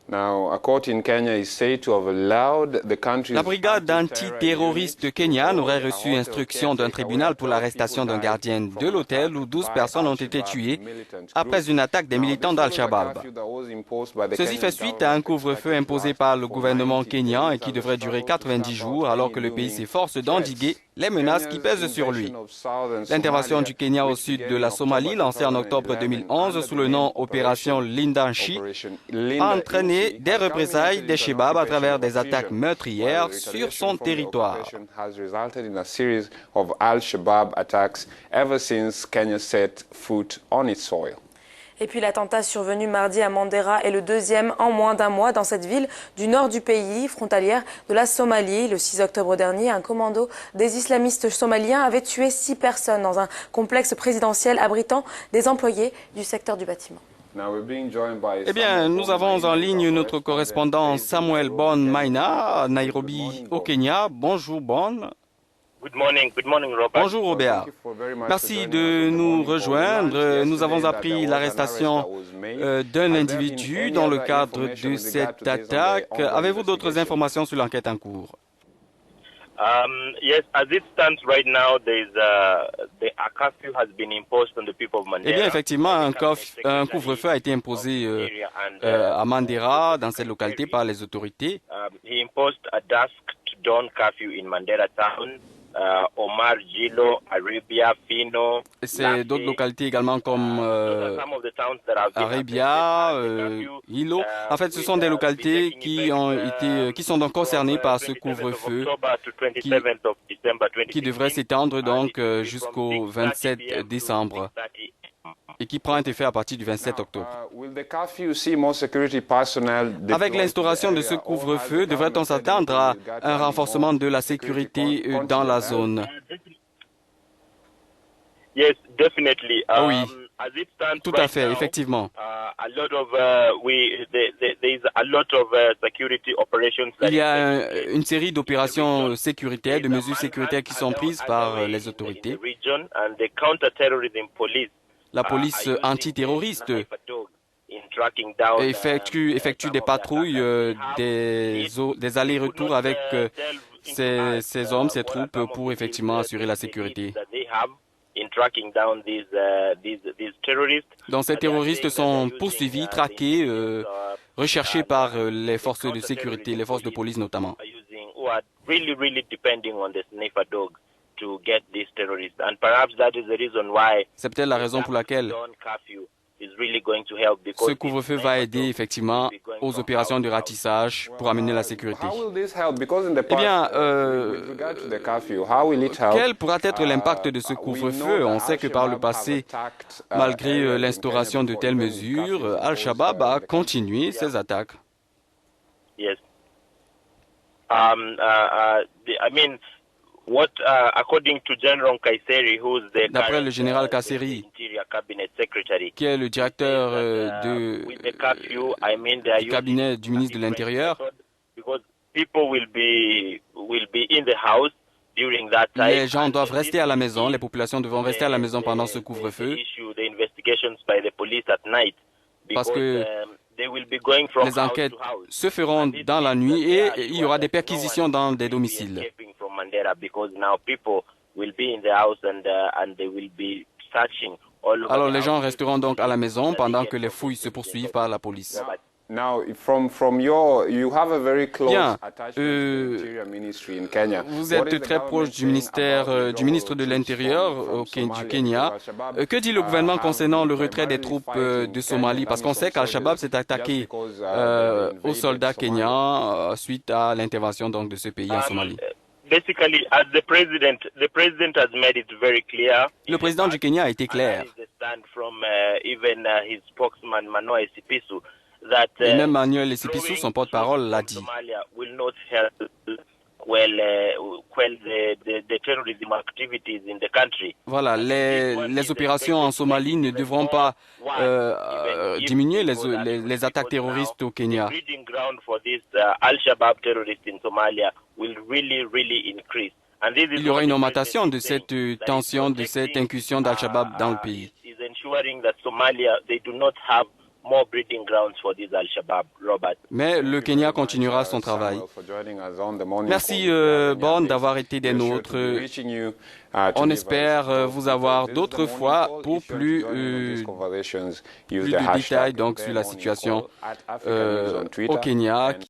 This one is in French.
La brigade antiterroriste kenyane aurait reçu instruction d'un tribunal pour l'arrestation d'un gardien de l'hôtel où 12 personnes ont été tuées après une attaque des militants d'Al-Shabaab. Ceci fait suite à un couvre-feu imposé par le gouvernement kényan et qui devrait durer 90 jours alors que le pays s'efforce d'endiguer les menaces qui pèsent sur lui. L'intervention du Kenya au sud de la Somalie, lancée en octobre 2011 sous le nom Opération Lindanchi, a entraîné des représailles des Shabaab à travers des attaques meurtrières sur son territoire. Et puis l'attentat survenu mardi à Mandera est le deuxième en moins d'un mois dans cette ville du nord du pays, frontalière de la Somalie. Le 6 octobre dernier, un commando des islamistes somaliens avait tué 6 personnes dans un complexe présidentiel abritant des employés du secteur du bâtiment. Eh bien, nous avons en ligne notre correspondant Samuel Bon Maina à Nairobi, au Kenya. Bonjour Bon. Good morning, Robert. Bonjour Robert. Merci de nous rejoindre. Nous avons appris l'arrestation d'un individu dans le cadre de cette attaque. Avez-vous d'autres informations sur l'enquête en cours? Yes, as it stands right now, a curfew has been imposed on the people of Mandera. Eh bien, effectivement, un couvre-feu a été imposé à Mandera, dans cette localité, par les autorités. He imposed a dusk to dawn curfew in Mandera town. Omar, Gilo, Arabia, Fino. C'est d'autres localités également comme Arabia, Hilo. En fait, ce sont des localités qui sont donc concernées par ce couvre-feu qui devrait s'étendre donc jusqu'au 27 décembre et qui prend effet à partir du 27 octobre. Avec l'instauration de ce couvre-feu, devrait-on s'attendre à un renforcement de la sécurité dans la zone? Yes, definitely. Oui, tout à fait, effectivement. Il y a une série d'opérations sécuritaires, de mesures sécuritaires qui sont prises par les autorités. La police antiterroriste effectue des patrouilles, des allers-retours avec ces hommes, ces troupes pour effectivement assurer la sécurité. Donc ces terroristes sont poursuivis, traqués, recherchés par les forces de sécurité, les forces de police notamment. C'est peut-être la raison pour laquelle ce couvre-feu va aider effectivement aux opérations de ratissage pour amener la sécurité. Eh bien, quel pourra être l'impact de ce couvre-feu? On sait que par le passé, malgré l'instauration de telles mesures, Al-Shabaab a continué ses attaques. Yes. D'après le général Kasseri, qui est le directeur du cabinet du ministre de l'Intérieur, les gens doivent rester à la maison, les populations devront rester à la maison pendant ce couvre-feu, parce que les enquêtes se feront dans la nuit et il y aura des perquisitions dans des domiciles. Alors les gens resteront donc à la maison pendant que les fouilles se poursuivent par la police. Bien, vous êtes très proche du ministre de l'Intérieur du Kenya. Que dit le gouvernement concernant le retrait des troupes de Somalie? Parce qu'on sait qu'Al-Shabaab s'est attaqué aux soldats kenyans suite à l'intervention donc de ce pays en Somalie. Le président du Kenya a été clair. Et même Manuel Esipisu, son porte-parole, l'a dit. Voilà, les opérations en Somalie ne devront pas diminuer les attaques terroristes au Kenya. Il y aura une augmentation de cette tension, de cette incursion d'Al-Shabaab dans le pays. more breeding grounds for these Al-Shabaab robots. Mais le Kenya continuera son travail. Merci, Bond, d'avoir été des nôtres. On espère vous avoir d'autres fois pour plus de détails donc, sur la situation au Kenya.